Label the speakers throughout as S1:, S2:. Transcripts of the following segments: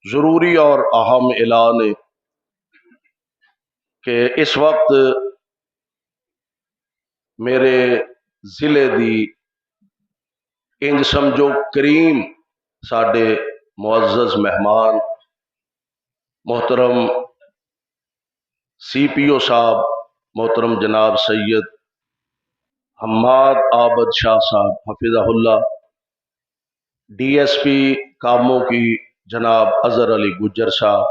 S1: ضروری اور اہم اعلان ہے کہ اس وقت میرے ضلع دی انج سمجھو کریم ساڈے معزز مہمان محترم سی پی او صاحب محترم جناب سید حماد عابد شاہ صاحب حفظہ اللہ، ڈی ایس پی کاموں کی جناب اظہر علی گجر صاحب،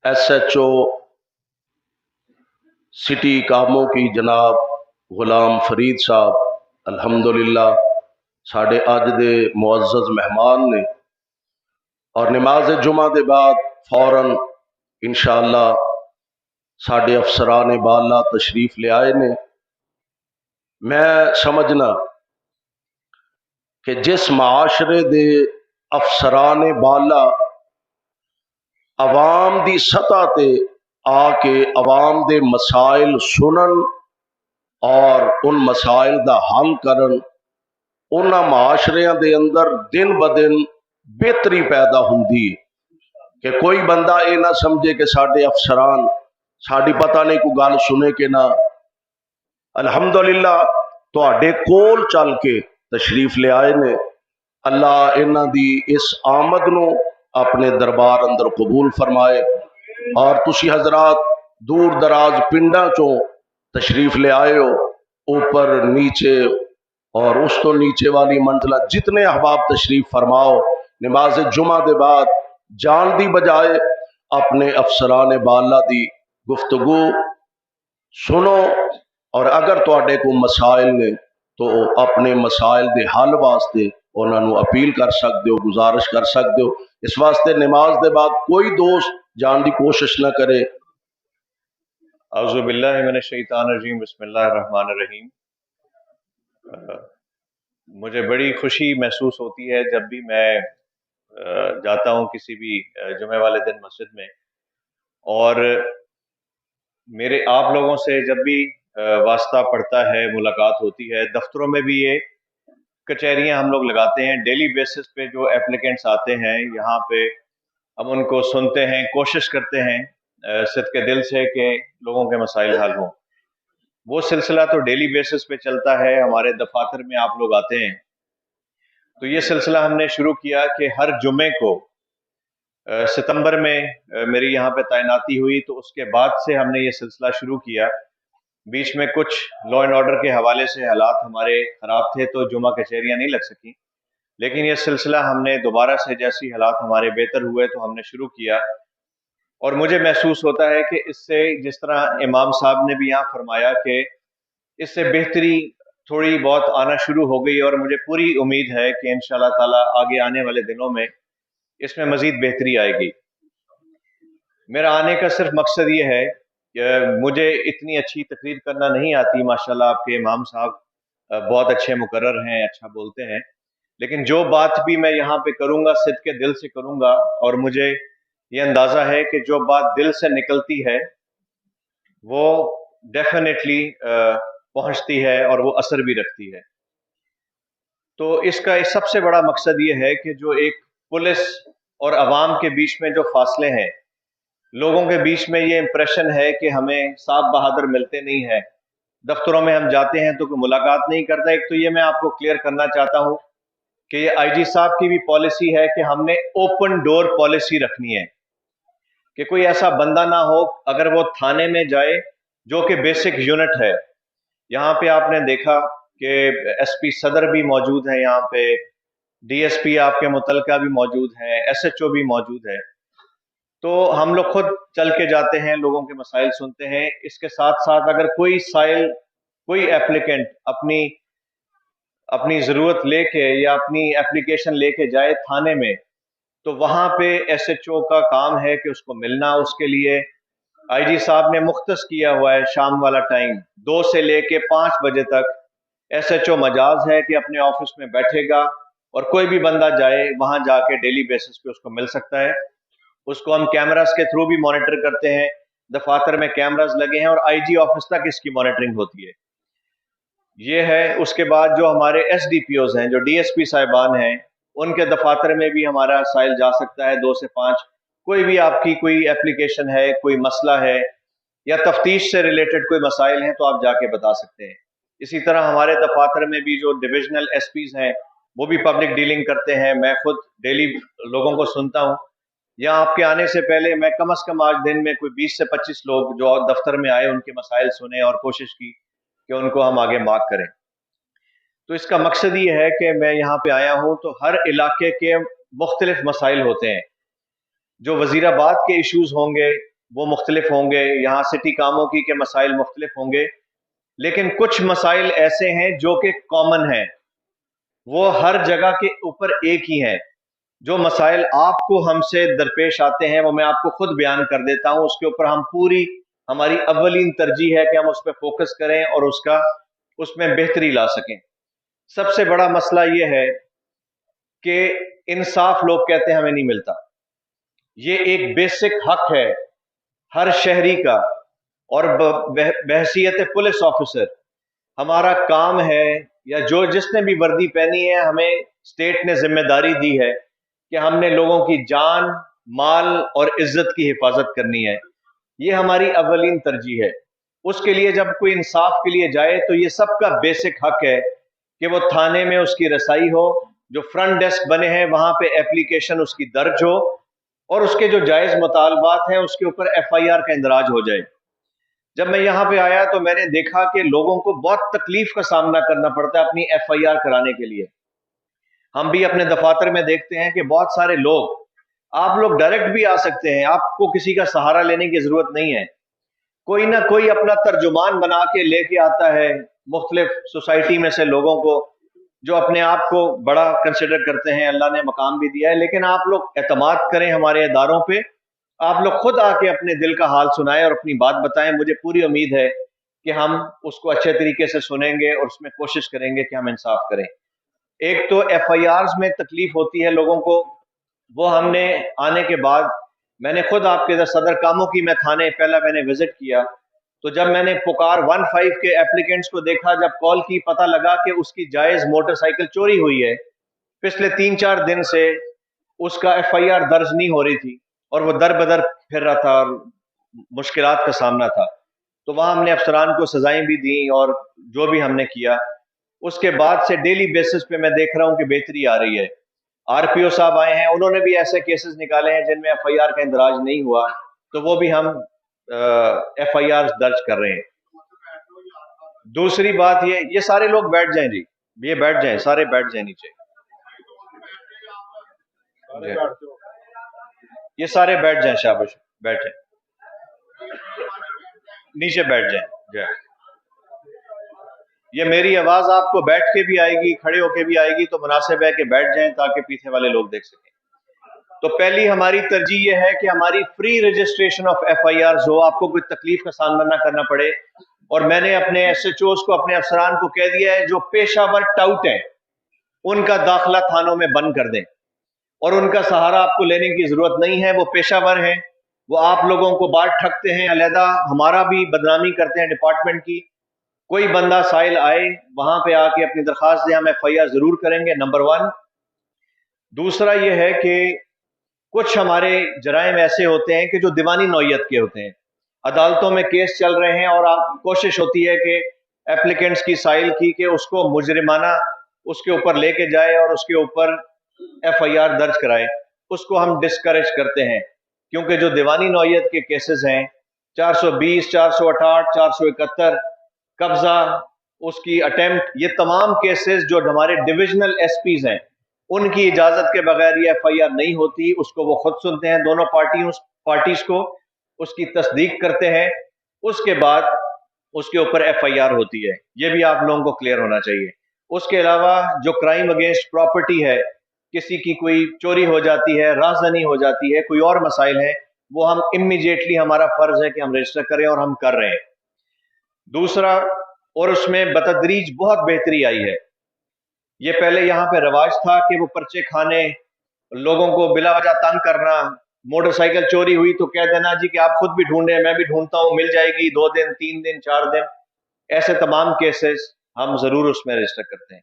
S1: ایس ایچ او سٹی کاموں کی جناب غلام فرید صاحب، الحمدللہ ساڈے اج دے معزز مہمان نے، اور نماز جمعہ دے بعد فوراً انشاءاللہ ساڈے افسران بالا تشریف لے آئے نے۔ میں سمجھنا کہ جس معاشرے دے افسران بالا عوام دی سطح تے آ کے عوام دے مسائل سنن اور ان مسائل دا حل کرن، انہاں معاشریاں دے اندر دن بدن بہتری پیدا ہوندی ہے کہ کوئی بندہ یہ نہ سمجھے کہ ساڈے افسران ساڈی پتہ نہیں کوئی گل سنے کہ نہ۔ الحمدللہ تواڈے کول چل کے تشریف لے آئے نے، اللہ انہاں دی اس آمد نو اپنے دربار اندر قبول فرمائے، اور تسی حضرات دور دراز پنڈاں چوں تشریف لے آئے ہو، اوپر نیچے اور اس تو نیچے والی منزلہ جتنے احباب تشریف فرماؤ، نماز جمعہ دے بعد جان دی بجائے اپنے افسران بالا دی گفتگو سنو، اور اگر تواڈے کو مسائل نے تو اپنے مسائل دے حل واسطے انہاں نو اپیل کر سکتے ہو، گزارش کر سکتے ہو۔ اس واسطے نماز دے بعد کوئی دوست جان دی کوشش نہ کرے۔
S2: اعوذ باللہ من الشیطان الرجیم، بسم اللہ الرحمن الرحیم۔ مجھے بڑی خوشی محسوس ہوتی ہے جب بھی میں جاتا ہوں کسی بھی جمعہ والے دن مسجد میں، اور میرے آپ لوگوں سے جب بھی واسطہ پڑتا ہے، ملاقات ہوتی ہے، دفتروں میں بھی یہ کچہریاں ہم لوگ لگاتے ہیں، ڈیلی بیسس پہ جو اپلیکینٹس آتے ہیں یہاں پہ ہم ان کو سنتے ہیں، کوشش کرتے ہیں صدق دل سے کہ لوگوں کے مسائل حل ہوں۔ وہ سلسلہ تو ڈیلی بیسس پہ چلتا ہے، ہمارے دفاتر میں آپ لوگ آتے ہیں، تو یہ سلسلہ ہم نے شروع کیا کہ ہر جمعے کو ستمبر میں میری یہاں پہ تعیناتی ہوئی، تو اس کے بعد سے ہم نے یہ سلسلہ شروع کیا۔ بیچ میں کچھ لا اینڈ آرڈر کے حوالے سے حالات ہمارے خراب تھے تو جمعہ کچہریاں نہیں لگ سکیں، لیکن یہ سلسلہ ہم نے دوبارہ سے جیسی حالات ہمارے بہتر ہوئے تو ہم نے شروع کیا، اور مجھے محسوس ہوتا ہے کہ اس سے، جس طرح امام صاحب نے بھی یہاں فرمایا کہ اس سے بہتری تھوڑی بہت آنا شروع ہو گئی، اور مجھے پوری امید ہے کہ انشاءاللہ تعالی آگے آنے والے دنوں میں اس میں مزید بہتری آئے گی۔ میرا آنے کا صرف مقصد یہ ہے کہ مجھے اتنی اچھی تقریر کرنا نہیں آتی، ماشاءاللہ آپ کے امام صاحب بہت اچھے مقرر ہیں، اچھا بولتے ہیں، لیکن جو بات بھی میں یہاں پہ کروں گا صدق دل سے کروں گا، اور مجھے یہ اندازہ ہے کہ جو بات دل سے نکلتی ہے وہ ڈیفینیٹلی پہنچتی ہے اور وہ اثر بھی رکھتی ہے۔ تو اس کا سب سے بڑا مقصد یہ ہے کہ جو ایک پولیس اور عوام کے بیچ میں جو فاصلے ہیں، لوگوں کے بیچ میں یہ امپریشن ہے کہ ہمیں صاحب بہادر ملتے نہیں ہیں، دفتروں میں ہم جاتے ہیں تو کوئی ملاقات نہیں کرتا۔ ایک تو یہ میں آپ کو کلیئر کرنا چاہتا ہوں کہ یہ آئی جی صاحب کی بھی پالیسی ہے کہ ہم نے اوپن ڈور پالیسی رکھنی ہے، کہ کوئی ایسا بندہ نہ ہو اگر وہ تھانے میں جائے جو کہ بیسک یونٹ ہے۔ یہاں پہ آپ نے دیکھا کہ ایس پی صدر بھی موجود ہیں، یہاں پہ ڈی ایس پی آپ کے متعلقہ بھی موجود ہیں، ایس ایچ او بھی موجود ہے، تو ہم لوگ خود چل کے جاتے ہیں، لوگوں کے مسائل سنتے ہیں۔ اس کے ساتھ ساتھ اگر کوئی ایپلیکینٹ اپنی ضرورت لے کے یا اپنی اپلیکیشن لے کے جائے تھانے میں، تو وہاں پہ ایس ایچ او کا کام ہے کہ اس کو ملنا، اس کے لیے آئی جی صاحب نے مختص کیا ہوا ہے شام والا ٹائم 2 سے لے کے 5 بجے تک ایس ایچ او مجاز ہے کہ اپنے آفس میں بیٹھے گا، اور کوئی بھی بندہ جائے وہاں جا کے ڈیلی بیسس پہ اس کو مل سکتا ہے۔ اس کو ہم کیمراز کے تھرو بھی مانیٹر کرتے ہیں، دفاتر میں کیمراز لگے ہیں، اور آئی جی آفس تک اس کی مانیٹرنگ ہوتی ہے۔ یہ ہے۔ اس کے بعد جو ہمارے ایس ڈی پی اوز ہیں، جو ڈی ایس پی صاحبان ہیں، ان کے دفاتر میں بھی ہمارا سائل جا سکتا ہے 2 سے 5. کوئی بھی آپ کی کوئی اپلیکیشن ہے, کوئی مسئلہ ہے یا تفتیش سے ریلیٹڈ کوئی مسائل ہیں تو آپ جا کے بتا سکتے ہیں. اسی طرح ہمارے دفاتر میں بھی جو ڈویژنل ایس پیز ہیں وہ بھی پبلک ڈیلنگ کرتے ہیں. میں خود ڈیلی لوگوں کو سنتا ہوں. یہاں آپ کے آنے سے پہلے میں کم از کم آج دن میں کوئی 20 سے 25 لوگ جو دفتر میں آئے ان کے مسائل سنے اور کوشش کی کہ ان کو ہم آگے مارک کریں. تو اس کا مقصد یہ ہے کہ میں یہاں پہ آیا ہوں تو ہر علاقے کے مختلف مسائل ہوتے ہیں. جو وزیر آباد کے ایشوز ہوں گے وہ مختلف ہوں گے, یہاں سٹی کاموں کی کے مسائل مختلف ہوں گے, لیکن کچھ مسائل ایسے ہیں جو کہ کامن ہیں, وہ ہر جگہ کے اوپر ایک ہی ہیں. جو مسائل آپ کو ہم سے درپیش آتے ہیں وہ میں آپ کو خود بیان کر دیتا ہوں. اس کے اوپر ہم ہماری اولین ترجیح ہے کہ ہم اس پہ فوکس کریں اور اس میں بہتری لا سکیں. سب سے بڑا مسئلہ یہ ہے کہ انصاف لوگ کہتے ہیں ہمیں نہیں ملتا. یہ ایک بیسک حق ہے ہر شہری کا, اور بحیثیت پولیس آفیسر ہمارا کام ہے, یا جس نے بھی وردی پہنی ہے, ہمیں اسٹیٹ نے ذمہ داری دی ہے کہ ہم نے لوگوں کی جان, مال اور عزت کی حفاظت کرنی ہے. یہ ہماری اولین ترجیح ہے. اس کے لیے جب کوئی انصاف کے لیے جائے تو یہ سب کا بیسک حق ہے کہ وہ تھانے میں اس کی رسائی ہو, جو فرنٹ ڈیسک بنے ہیں وہاں پہ اپلیکیشن اس کی درج ہو, اور اس کے جو جائز مطالبات ہیں اس کے اوپر ایف آئی آر کا اندراج ہو جائے. جب میں یہاں پہ آیا تو میں نے دیکھا کہ لوگوں کو بہت تکلیف کا سامنا کرنا پڑتا ہے اپنی ایف آئی آر کرانے کے لیے. ہم بھی اپنے دفاتر میں دیکھتے ہیں کہ بہت سارے آپ لوگ ڈائریکٹ بھی آ سکتے ہیں, آپ کو کسی کا سہارا لینے کی ضرورت نہیں ہے. کوئی نہ کوئی اپنا ترجمان بنا کے لے کے آتا ہے مختلف سوسائٹی میں سے لوگوں کو جو اپنے آپ کو بڑا کنسیڈر کرتے ہیں. اللہ نے مقام بھی دیا ہے, لیکن آپ لوگ اعتماد کریں ہمارے اداروں پہ, آپ لوگ خود آ کے اپنے دل کا حال سنائیں اور اپنی بات بتائیں. مجھے پوری امید ہے کہ ہم اس کو اچھے طریقے سے سنیں گے اور اس میں کوشش کریں گے کہ ہم انصاف کریں. ایک تو ایف آئی آرز میں تکلیف ہوتی ہے لوگوں کو, وہ ہم نے آنے کے بعد, میں نے خود آپ کے صدر کاموں کی میں تھانے پہلا میں نے وزٹ کیا, تو جب میں نے پکار 15 کے اپلیکینٹس کو دیکھا, جب کال کی پتہ لگا کہ اس کی جائز موٹر سائیکل چوری ہوئی ہے, پچھلے 3-4 دن سے اس کا ایف آئی آر درج نہیں ہو رہی تھی اور وہ در بدر پھر رہا تھا اور مشکلات کا سامنا تھا. تو وہاں ہم نے افسران کو سزائیں بھی دیں اور جو بھی ہم نے کیا. اس کے بعد سے ڈیلی بیسس پہ میں دیکھ رہا ہوں کہ بہتری آ رہی ہے. آر پی او صاحب آئے ہیں, انہوں نے بھی ایسے کیسز نکالے ہیں جن میں ایف آئی آر کا اندراج نہیں ہوا, تو وہ بھی ہم ایف آئی آر درج کر رہے ہیں. دوسری بات یہ سارے لوگ بیٹھ جائیں جی, یہ بیٹھ جائیں, سارے بیٹھ جائیں نیچے, یہ سارے بیٹھ جائیں, شاباش بیٹھ جائیں, نیچے بیٹھ جائیں. یہ میری آواز آپ کو بیٹھ کے بھی آئے گی, کھڑے ہو کے بھی آئے گی, تو مناسب ہے کہ بیٹھ جائیں تاکہ پیچھے والے لوگ دیکھ سکیں. تو پہلی ہماری ترجیح یہ ہے کہ ہماری فری رجسٹریشن آف ایف آئی آرز ہو, آپ کو کوئی تکلیف کا سامنا نہ کرنا پڑے. اور میں نے اپنے ایس ایچ اوز کو, اپنے افسران کو کہہ دیا ہے جو پیشہ ور ٹاؤٹ ہیں ان کا داخلہ تھانوں میں بند کر دیں, اور ان کا سہارا آپ کو لینے کی ضرورت نہیں ہے. وہ پیشہ ور ہیں, وہ آپ لوگوں کو بات ٹھگتے ہیں, علیحدہ ہمارا بھی بدنامی کرتے ہیں ڈپارٹمنٹ کی. کوئی بندہ سائل آئے وہاں پہ آ کے اپنی درخواست دیں, ہم ایف آئی آر ضرور کریں گے, نمبر 1. دوسرا یہ ہے کہ کچھ ہمارے جرائم ایسے ہوتے ہیں کہ جو دیوانی نوعیت کے ہوتے ہیں, عدالتوں میں کیس چل رہے ہیں اور آپ کوشش ہوتی ہے کہ اپلیکینٹس کی سائل کی کہ اس کو مجرمانہ اس کے اوپر لے کے جائے اور اس کے اوپر ایف آئی آر درج کرائے. اس کو ہم ڈسکریج کرتے ہیں, کیونکہ جو دیوانی نوعیت کے کیسز ہیں 420, 468, 471 قبضہ, اس کی اٹیمپٹ, یہ تمام کیسز جو ہمارے ڈویژنل ایس پیز ہیں ان کی اجازت کے بغیر یہ ایف آئی آر نہیں ہوتی. اس کو وہ خود سنتے ہیں, دونوں پارٹیز کو اس کی تصدیق کرتے ہیں, اس کے بعد اس کے اوپر ایف آئی آر ہوتی ہے. یہ بھی آپ لوگوں کو کلیئر ہونا چاہیے. اس کے علاوہ جو کرائم اگینسٹ پراپرٹی ہے, کسی کی کوئی چوری ہو جاتی ہے, رازدانی ہو جاتی ہے, کوئی اور مسائل ہیں, وہ ہم امیڈیٹلی, ہمارا فرض ہے کہ ہم رجسٹر کریں اور ہم کر رہے ہیں. دوسرا, اور اس میں بتدریج بہت بہتری آئی ہے. یہ پہلے یہاں پہ رواج تھا کہ وہ پرچے کھانے, لوگوں کو بلا وجہ تنگ کرنا, موٹر سائیکل چوری ہوئی تو کہہ دینا جی کہ آپ خود بھی ڈھونڈیں, میں بھی ڈھونڈتا ہوں, مل جائے گی 2 دن 3 دن 4 دن. ایسے تمام کیسز ہم ضرور اس میں رجسٹر کرتے ہیں.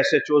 S2: SHO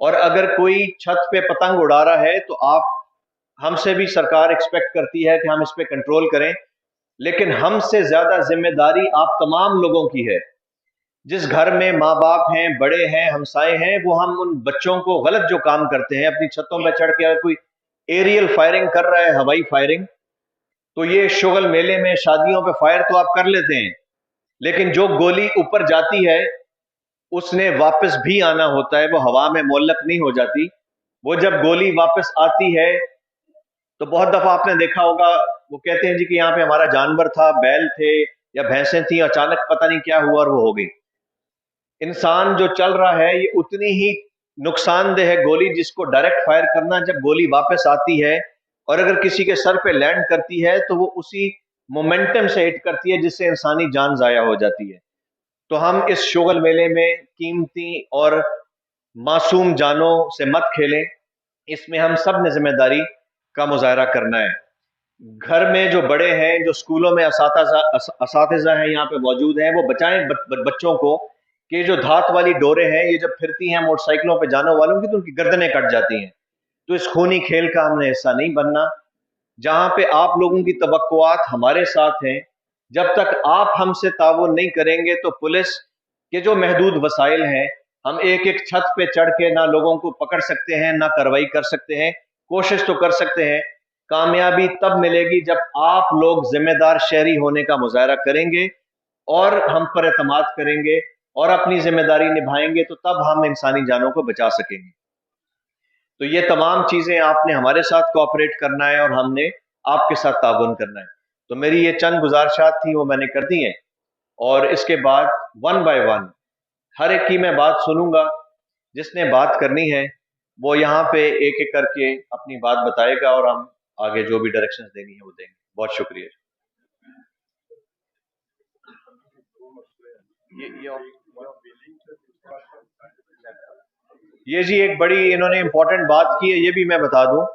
S2: اور اگر کوئی چھت پہ پتنگ اڑا رہا ہے تو آپ ہم سے بھی سرکار ایکسپیکٹ کرتی ہے کہ ہم اس پہ کنٹرول کریں، لیکن ہم سے زیادہ ذمہ داری آپ تمام لوگوں کی ہے۔ جس گھر میں ماں باپ ہیں، بڑے ہیں، ہمسائے ہیں، وہ ہم ان بچوں کو غلط جو کام کرتے ہیں، اپنی چھتوں پہ چڑھ کے اگر کوئی ایریل فائرنگ کر رہا ہے، ہوائی فائرنگ، تو یہ شغل میلے میں شادیوں پہ فائر تو آپ کر لیتے ہیں، لیکن جو گولی اوپر جاتی ہے اس نے واپس بھی آنا ہوتا ہے، وہ ہوا میں معلق نہیں ہو جاتی۔ وہ جب گولی واپس آتی ہے تو بہت دفعہ آپ نے دیکھا ہوگا، وہ کہتے ہیں جی کہ یہاں پہ ہمارا جانور تھا، بیل تھے یا بھینسیں تھیں، اچانک پتہ نہیں کیا ہوا اور وہ ہو گئی۔ انسان جو چل رہا ہے یہ اتنی ہی نقصان دہ ہے گولی جس کو ڈائریکٹ فائر کرنا، جب گولی واپس آتی ہے اور اگر کسی کے سر پہ لینڈ کرتی ہے تو وہ اسی مومنٹم سے ہٹ کرتی ہے جس سے انسانی جان ضائع ہو جاتی ہے۔ تو ہم اس شغل میلے میں قیمتی اور معصوم جانوں سے مت کھیلیں، اس میں ہم سب نے ذمہ داری کا مظاہرہ کرنا ہے۔ گھر میں جو بڑے ہیں، جو اسکولوں میں اساتذہ ہیں یہاں پہ موجود ہیں، وہ بچائیں بچوں کو کہ جو دھات والی ڈوریں ہیں یہ جب پھرتی ہیں موٹر سائیکلوں پہ جانے والوں کی تو ان کی گردنیں کٹ جاتی ہیں۔ تو اس خونی کھیل کا ہم نے حصہ نہیں بننا۔ جہاں پہ آپ لوگوں کی توقعات ہمارے ساتھ ہیں، جب تک آپ ہم سے تعاون نہیں کریں گے تو پولیس کے جو محدود وسائل ہیں، ہم ایک ایک چھت پہ چڑھ کے نہ لوگوں کو پکڑ سکتے ہیں، نہ کارروائی کر سکتے ہیں۔ کوشش تو کر سکتے ہیں، کامیابی تب ملے گی جب آپ لوگ ذمہ دار شہری ہونے کا مظاہرہ کریں گے اور ہم پر اعتماد کریں گے اور اپنی ذمہ داری نبھائیں گے، تو تب ہم انسانی جانوں کو بچا سکیں گے۔ تو یہ تمام چیزیں آپ نے ہمارے ساتھ کوآپریٹ کرنا ہے اور ہم نے آپ کے ساتھ تعاون کرنا ہے۔ تو میری یہ چند گزارشات تھیں، وہ میں نے کر دی ہیں، اور اس کے بعد ون بائی ون ہر ایک کی میں بات سنوں گا۔ جس نے بات کرنی ہے وہ یہاں پہ ایک ایک کر کے اپنی بات بتائے گا اور ہم آگے جو بھی ڈائریکشنز دینی ہے وہ دیں گے۔ بہت شکریہ۔ یہ جی ایک بڑی انہوں نے امپورٹنٹ بات کی ہے، یہ بھی میں بتا دوں،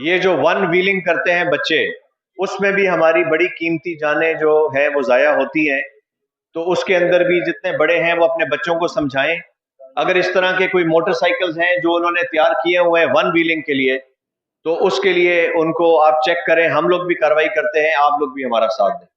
S2: یہ جو ون ویلنگ کرتے ہیں بچے، اس میں بھی ہماری بڑی قیمتی جانیں جو ہیں وہ ضائع ہوتی ہیں۔ تو اس کے اندر بھی جتنے بڑے ہیں وہ اپنے بچوں کو سمجھائیں۔ اگر اس طرح کے کوئی موٹر سائیکلز ہیں جو انہوں نے تیار کیے ہوئے ہیں ون ویلنگ کے لیے، تو اس کے لیے ان کو آپ چیک کریں۔ ہم لوگ بھی کارروائی کرتے ہیں، آپ لوگ بھی ہمارا ساتھ دیں۔